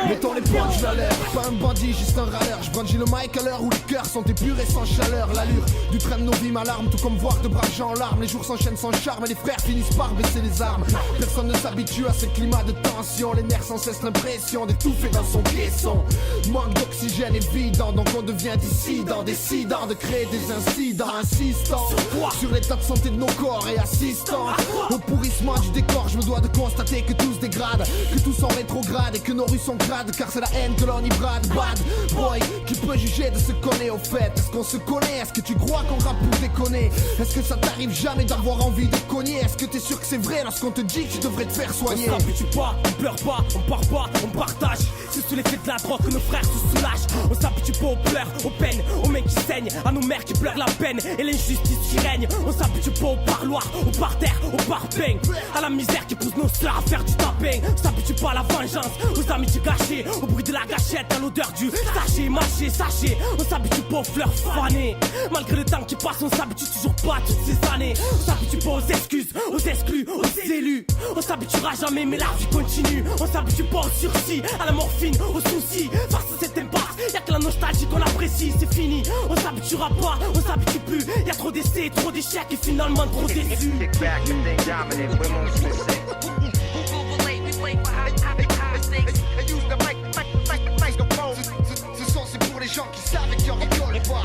Mettons les punchs à l'heure, pas un bandit, juste un râleur. Je brandis le mic à l'heure où les cœurs sont épurés sans chaleur. L'allure du train de nos vies m'alarme, tout comme voir de braves gens en larmes. Les jours s'enchaînent sans charme et les frères finissent par baisser les armes. Personne ne s'habitue à ce climat de tension. Les nerfs sans cesse l'impression d'étouffer dans son caisson. Manque d'oxygène évident, donc on devient dissident, décidant de créer des incidents, insistant sur l'état de santé de nos corps et assistant au pourrissement du décor. Je me dois de constater que tout se dégrade, que tout s'en rétrograde et que nos rues sont crades, car c'est la haine que l'on y brade. Bad boy, qui peut juger de ce qu'on est au fait? Est-ce qu'on se connaît? Est-ce que tu crois qu'on rappe pour déconner? Est-ce que ça t'arrive jamais d'avoir envie de cogner? Est-ce que t'es sûr que c'est vrai lorsqu'on te dit que tu devrais te faire soigner? On s'habitue pas, on pleure pas, on part pas, on partage. C'est sous l'effet de la drogue que nos frères se soulagent. On s'habitue pas aux pleurs, aux peines, aux mecs qui saignent, à nos mères qui pleurent la peine et l'injustice qui règne. On s'habitue pas au parloir, au parterre, au parpaing, à la misère qui pousse nos sœurs à faire du tapping. On s'habitue pas à la vengeance, aux amitiés gâchées, au bruit de la gâchette, à l'odeur du sachet, mâché, sachet. On s'habitue pas aux fleurs fanées. Malgré le temps qui passe, on s'habitue toujours pas à toutes ces années. On s'habitue pas aux excuses, aux exclus, aux élus. On s'habituera jamais mais la vie continue. On s'habitue pas au sursis, à la morphine, aux soucis. Face à cette impasse, y'a que la nostalgie qu'on apprécie, c'est fini. On s'habituera pas, on s'habitue plus. Y'a trop d'essais, trop d'échecs et finalement trop déçus. Ce son c'est pour les gens qui savent et qui en rigolent pas.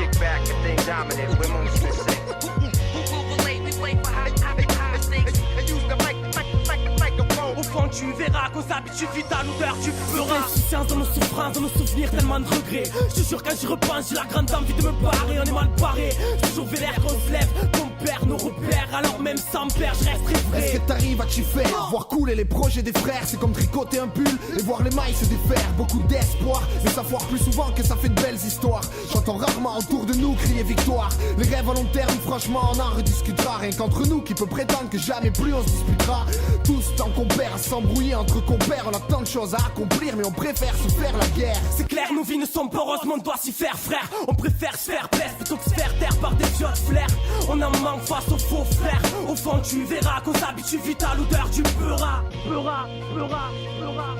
Au fond tu verras qu'on s'habitue vite à l'odeur du feras. L'insouciance dans nos souffrances, dans nos souvenirs, tellement de regrets. Je te jure quand j'y repense, j'ai la grande envie de me barrer. On est mal paré, toujours vénère qu'on se lève, qu'on perd nos repères. Alors même sans père, je resterai vrai. Est-ce que t'arrives à t'y faire? Voir couler les projets des frères, c'est comme tricoter un pull et voir les mailles se défaire. Beaucoup d'espoir, mais ça foire plus souvent que ça fait de belles histoires. J'entends rarement autour de nous crier victoire. Les rêves à long terme, franchement on en rediscutera. Rien qu'entre nous, qui peut prétendre que jamais plus on se disputera. Tous tant qu'on perd à s'embrouiller entre compères. On a tant de choses à accomplir mais on préfère se faire la guerre. C'est clair, nos vies ne sont pas roses, mais on doit s'y faire frère. On préfère se faire plaisir plutôt que se faire taire par des vieux flair. On en manque face aux faux frères. Au fond tu verras qu'on s'habitue vite à l'odeur du peura. Peura, peura, peura.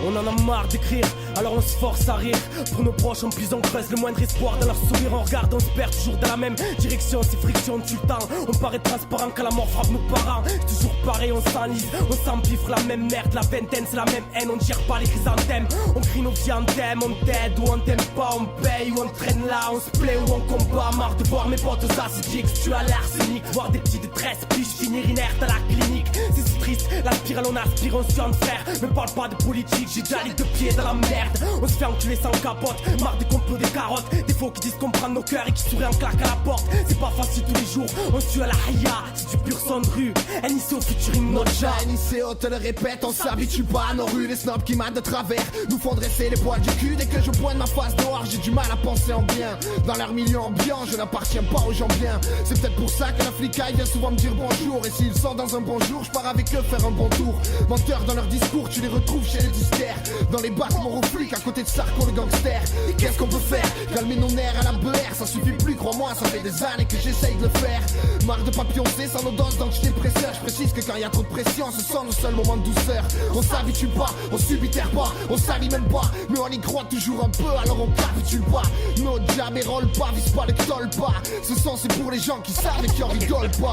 On en a marre d'écrire, alors on se force à rire. Pour nos proches on puise, on creuse le moindre espoir. Dans leur sourire on regarde, on se perd toujours dans la même direction. Ces frictions tuent le temps, on paraît transparent quand la mort frappe nos parents. Toujours pareil, on s'enlise, on s'empiffre la même merde. La vingtaine c'est la même haine, on ne gère pas les chrysanthèmes. On crie nos vies en thème, on t'aide ou on t'aime pas. On paye ou on traîne là, on se plaît ou on combat. Marre de voir mes potes acidiques, tu as l'arsenic. Voir des petits détresses, puis je finir inerte à la clinique. C'est si triste, la spirale on aspire, on suit en frère. Me parle pas de politique, j'ai déjà les deux pieds dans la merde. On se fait enculer sans capote, marre des complots, des carottes. Des faux qui disent comprendre nos cœurs et qui sourient en claque à la porte. C'est pas facile tous les jours, on tue à la haya. C'est du pur sang de rue, NIC au featuring notre genre. NIC te le répète, on s'habitue pas à nos rues. Les snobs qui matent de travers nous font dresser les poils du cul. Dès que je pointe ma face dehors, j'ai du mal à penser en bien. Dans leur milieu ambiant, je n'appartiens pas aux gens bien. C'est peut-être pour ça que la flicaille vient souvent me dire bonjour. Et s'ils sont dans un bon jour, je pars avec eux faire un bon tour. Menteurs dans leur discours, tu les retrouves chez les disquaires. Dans les bacs, mon flic à côté de Sarko le gangster. Et qu'est-ce qu'on peut faire? Calmer nos nerfs à la BR, ça suffit plus, crois-moi, ça fait des années que j'essaye de le faire. Marre de papilloncer sans nos doses d'antidépresseurs. Je précise que quand il y a trop de pression, ce sont nos seuls moments de douceur. On s'habitue pas, on subitère pas, on s'allie même pas. Mais on y croit toujours un peu, alors on capitule pas. Nos jamais roll pas, vise pas le tol pas. Ce son c'est pour les gens qui savent et qui en rigolent pas.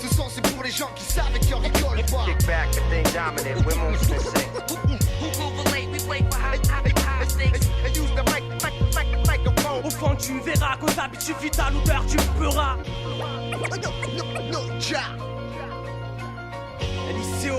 Ce son c'est pour les gens qui savent et qui en rigolent pas. Au fond tu verras qu'on s'habitue vite à l'odeur du peura. NICO